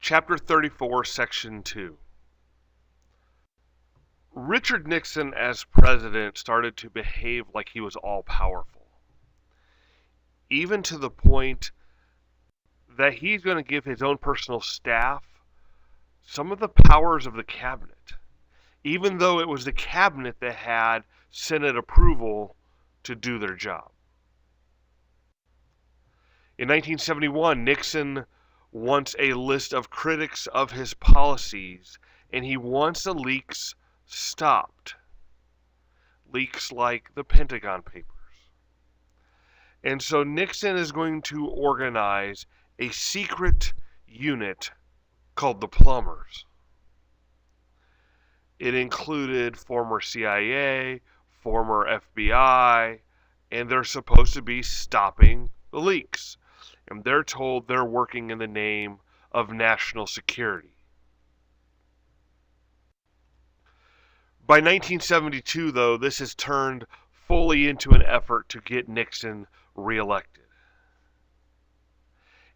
Chapter 34, Section 2. Richard Nixon, as president, started to behave like he was all-powerful, even to the point that he's going to give his own personal staff some of the powers of the cabinet, even though it was the cabinet that had Senate approval to do their job. In 1971, Nixon wants a list of critics of his policies, and he wants the leaks stopped. Leaks like the Pentagon Papers. And so Nixon is going to organize a secret unit called the Plumbers. It included former CIA, former FBI, and they're supposed to be stopping the leaks. And they're told they're working in the name of national security. By 1972, though, this has turned fully into an effort to get Nixon reelected.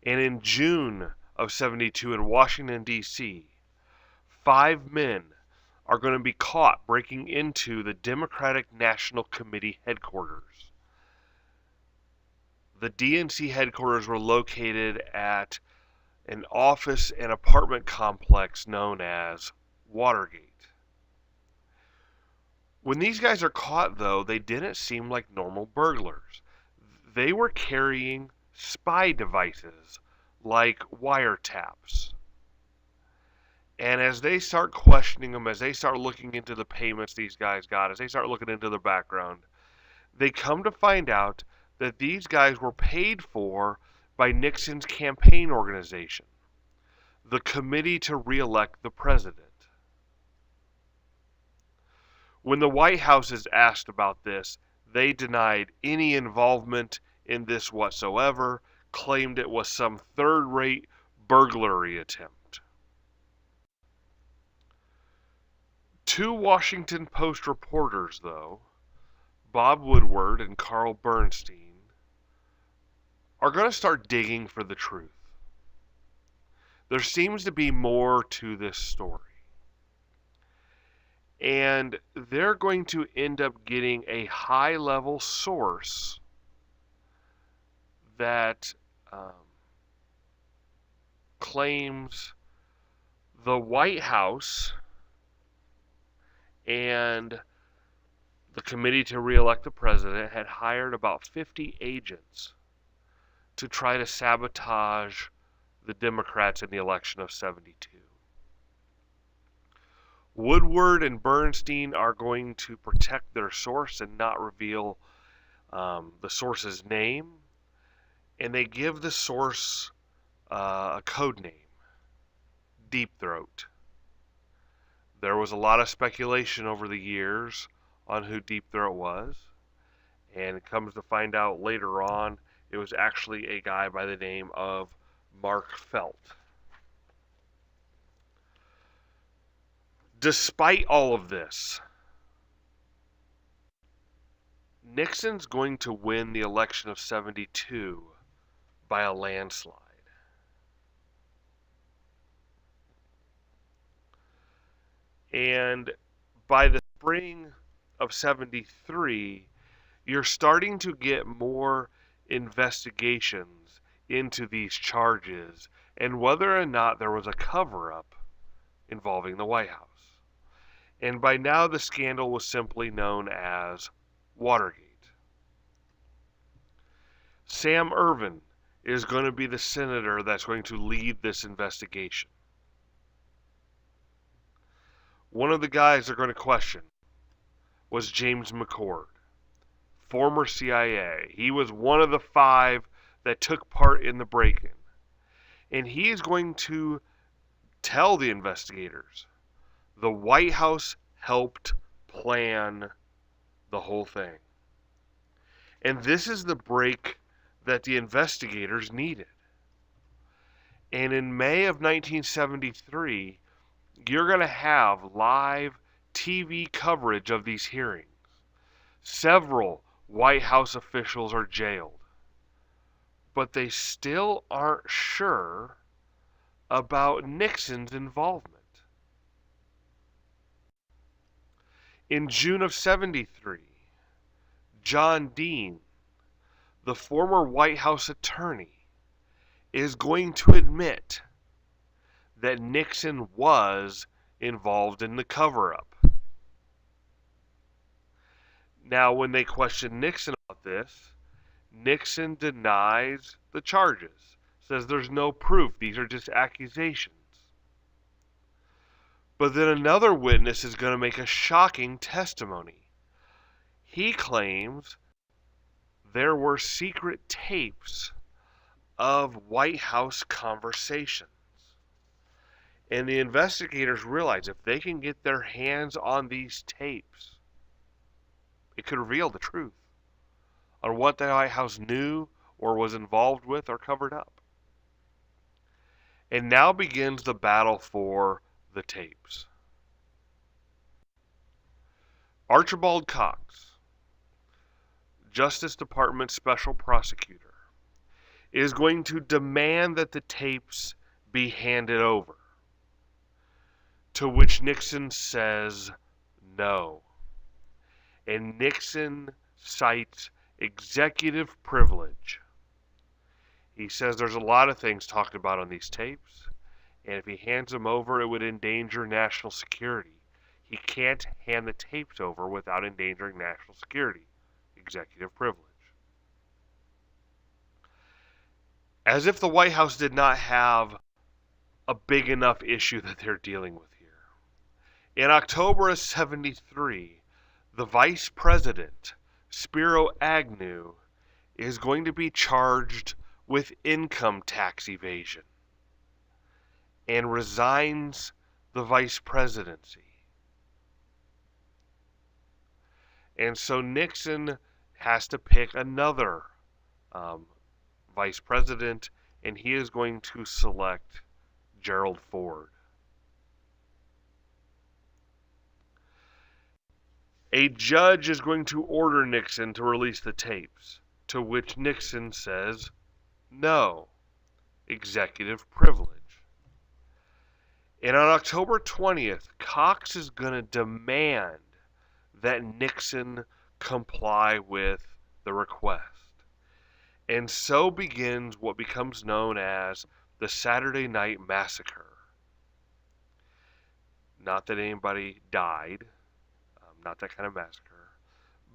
And in June of 72 in Washington, D.C., 5 men are going to be caught breaking into the Democratic National Committee headquarters. The DNC headquarters were located at an office and apartment complex known as Watergate. When these guys are caught, though, they didn't seem like normal burglars. They were carrying spy devices like wiretaps. And as they start questioning them, as they start looking into the payments these guys got, as they start looking into the background, they come to find out that these guys were paid for by Nixon's campaign organization, the Committee to Re-elect the President. When the White House is asked about this, they denied any involvement in this whatsoever, claimed it was some third-rate burglary attempt. 2 Washington Post reporters, though, Bob Woodward and Carl Bernstein, are going to start digging for the truth. There seems to be more to this story. And they're going to end up getting a high-level source that claims the White House and the Committee to Re-elect the President had hired about 50 agents to try to sabotage the Democrats in the election of 72. Woodward and Bernstein are going to protect their source and not reveal the source's name, and they give the source a code name, Deep Throat. There was a lot of speculation over the years on who Deep Throat was, and it comes to find out later on it was actually a guy by the name of Mark Felt. Despite all of this, Nixon's going to win the election of 72 by a landslide. And by the spring of 73, you're starting to get more investigations into these charges and whether or not there was a cover-up involving the White House. And by now the scandal was simply known as Watergate. Sam Ervin is going to be the senator that's going to lead this investigation. One of the guys they're going to question was James McCord, former CIA. He was one of the 5 that took part in the break-in. And he is going to tell the investigators the White House helped plan the whole thing. And this is the break that the investigators needed. And in May of 1973, you're going to have live TV coverage of these hearings. Several White House officials are jailed. But they still aren't sure about Nixon's involvement. In June of '73, John Dean, the former White House attorney, is going to admit that Nixon was involved in the cover-up. Now, when they question Nixon about this, Nixon denies the charges, says there's no proof, these are just accusations. But then another witness is going to make a shocking testimony. He claims there were secret tapes of White House conversations. And the investigators realize if they can get their hands on these tapes, it could reveal the truth on what the White House knew or was involved with or covered up. And now begins the battle for the tapes. Archibald Cox, Justice Department Special Prosecutor, is going to demand that the tapes be handed over, to which Nixon says no. And Nixon cites executive privilege. He says there's a lot of things talked about on these tapes, and if he hands them over, it would endanger national security. He can't hand the tapes over without endangering national security. Executive privilege. As if the White House did not have a big enough issue that they're dealing with here. In October of '73, the Vice President, Spiro Agnew, is going to be charged with income tax evasion and resigns the vice presidency. And so Nixon has to pick another vice president, and he is going to select Gerald Ford. A judge is going to order Nixon to release the tapes, to which Nixon says no. Executive privilege. And on October 20th, Cox is going to demand that Nixon comply with the request. And so begins what becomes known as the Saturday Night Massacre. Not that anybody died, not that kind of massacre,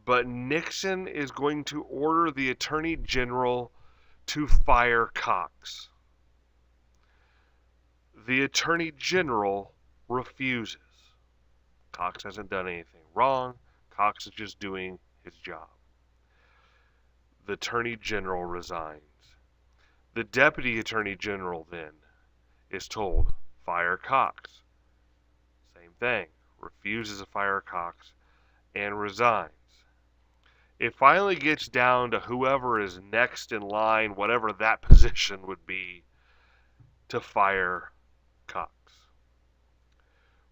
but Nixon is going to order the Attorney General to fire Cox. The Attorney General refuses. Cox hasn't done anything wrong. Cox is just doing his job. The Attorney General resigns. The Deputy Attorney General then is told, fire Cox. Same thing. Refuses to fire Cox and resigns. It finally gets down to whoever is next in line, whatever that position would be, to fire Cox.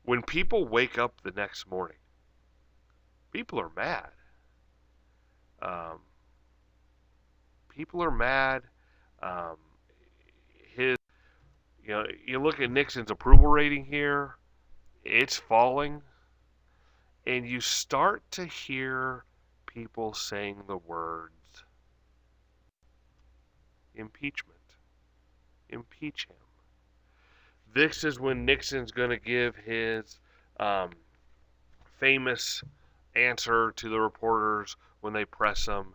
When people wake up the next morning, people are mad. People are mad. You look at Nixon's approval rating here, it's falling, and you start to hear people saying the words impeachment. Impeach him. This is when Nixon's going to give his famous answer to the reporters when they press him,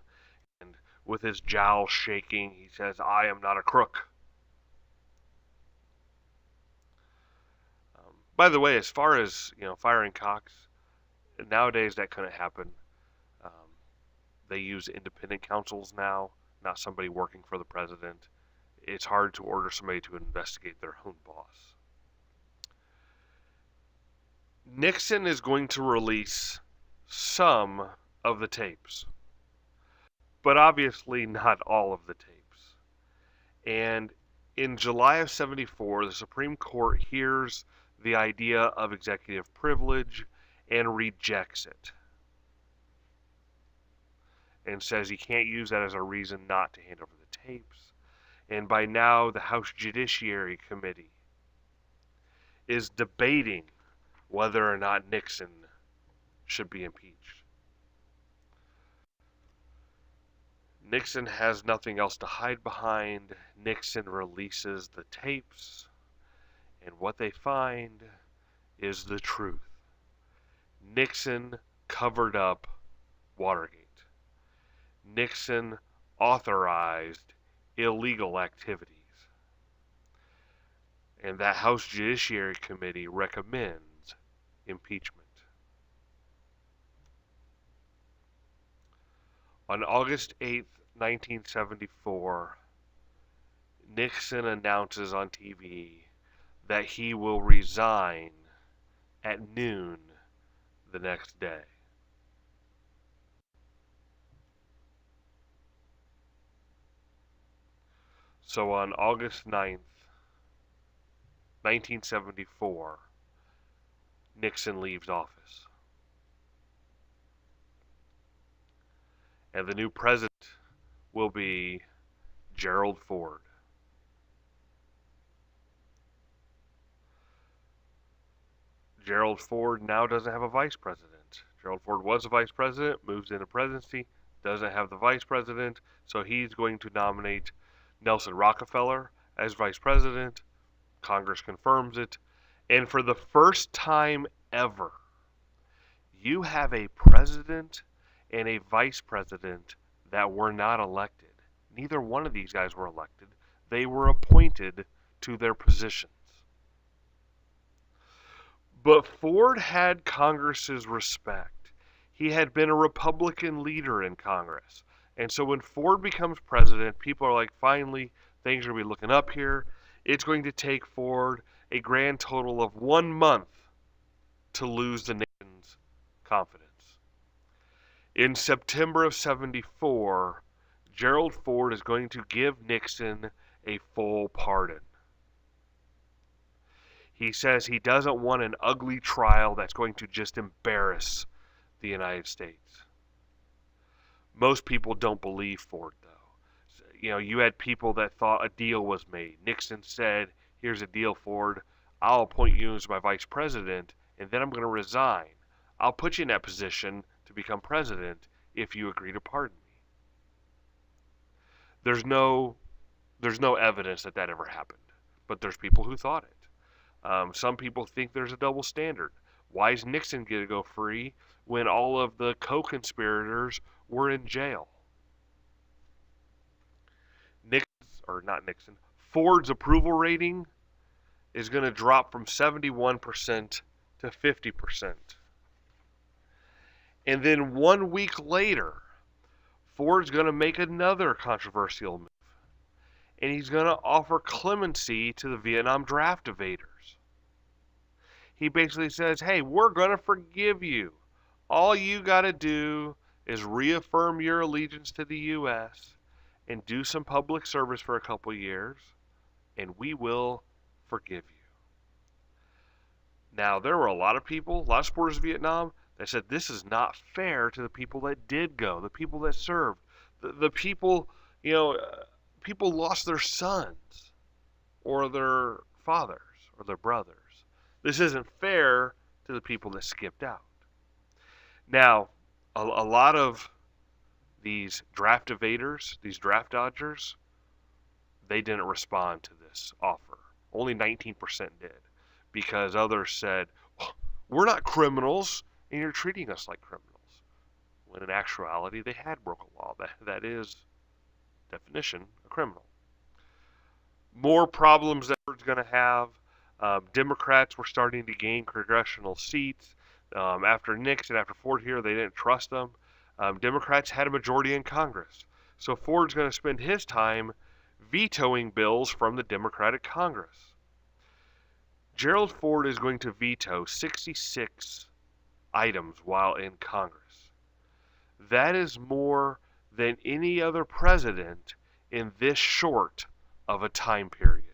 and with his jowls shaking, he says, "I am not a crook." By the way, as far as firing Cox, nowadays that couldn't happen. They use independent counsels now, not somebody working for the president. It's hard to order somebody to investigate their own boss. Nixon is going to release some of the tapes, but obviously not all of the tapes. And in July of '74, the Supreme Court hears the idea of executive privilege and rejects it, and says he can't use that as a reason not to hand over the tapes. And by now, the House Judiciary Committee is debating whether or not Nixon should be impeached. Nixon has nothing else to hide behind. Nixon releases the tapes, and what they find is the truth. Nixon covered up Watergate. Nixon authorized illegal activities. And that House Judiciary Committee recommends impeachment. On August 8th, 1974, Nixon announces on TV that he will resign at noon the next day. So on August 9th, 1974, Nixon leaves office. And the new president will be Gerald Ford. Gerald Ford now doesn't have a vice president. Gerald Ford was a vice president, moves into presidency, doesn't have the vice president, so he's going to nominate Nelson Rockefeller as vice president. Congress confirms it. And for the first time ever, you have a president and a vice president that were not elected. Neither one of these guys were elected. They were appointed to their positions. But Ford had Congress's respect. He had been a Republican leader in Congress. And so when Ford becomes president, people are like, finally, things are going to be looking up here. It's going to take Ford a grand total of 1 month to lose the nation's confidence. In September of 74, Gerald Ford is going to give Nixon a full pardon. He says he doesn't want an ugly trial that's going to just embarrass the United States. Most people don't believe Ford, though. You know, you had people that thought a deal was made. Nixon said, here's a deal, Ford. I'll appoint you as my vice president, and then I'm going to resign. I'll put you in that position to become president if you agree to pardon me. There's no evidence that that ever happened, but there's people who thought it. Some people think there's a double standard. Why is Nixon going to go free when all of the co-conspirators were in jail? Ford's approval rating is going to drop from 71% to 50%. And then 1 week later, Ford's going to make another controversial move. And he's going to offer clemency to the Vietnam draft evaders. He basically says, hey, we're going to forgive you. All you got to do is reaffirm your allegiance to the U.S. and do some public service for a couple years, and we will forgive you. Now, there were a lot of people, a lot of supporters of Vietnam, that said this is not fair to the people that did go, the people that served, the people, people lost their sons or their fathers or their brothers. This isn't fair to the people that skipped out. Now, a lot of these draft evaders, these draft dodgers, they didn't respond to this offer. Only 19% did, because others said, we're not criminals, and you're treating us like criminals. When in actuality, they had broken law. That is, definition, a criminal. More problems that we're going to have. Democrats were starting to gain congressional seats. After Nixon, after Ford here, they didn't trust them. Democrats had a majority in Congress. So Ford's going to spend his time vetoing bills from the Democratic Congress. Gerald Ford is going to veto 66 items while in Congress. That is more than any other president in this short of a time period.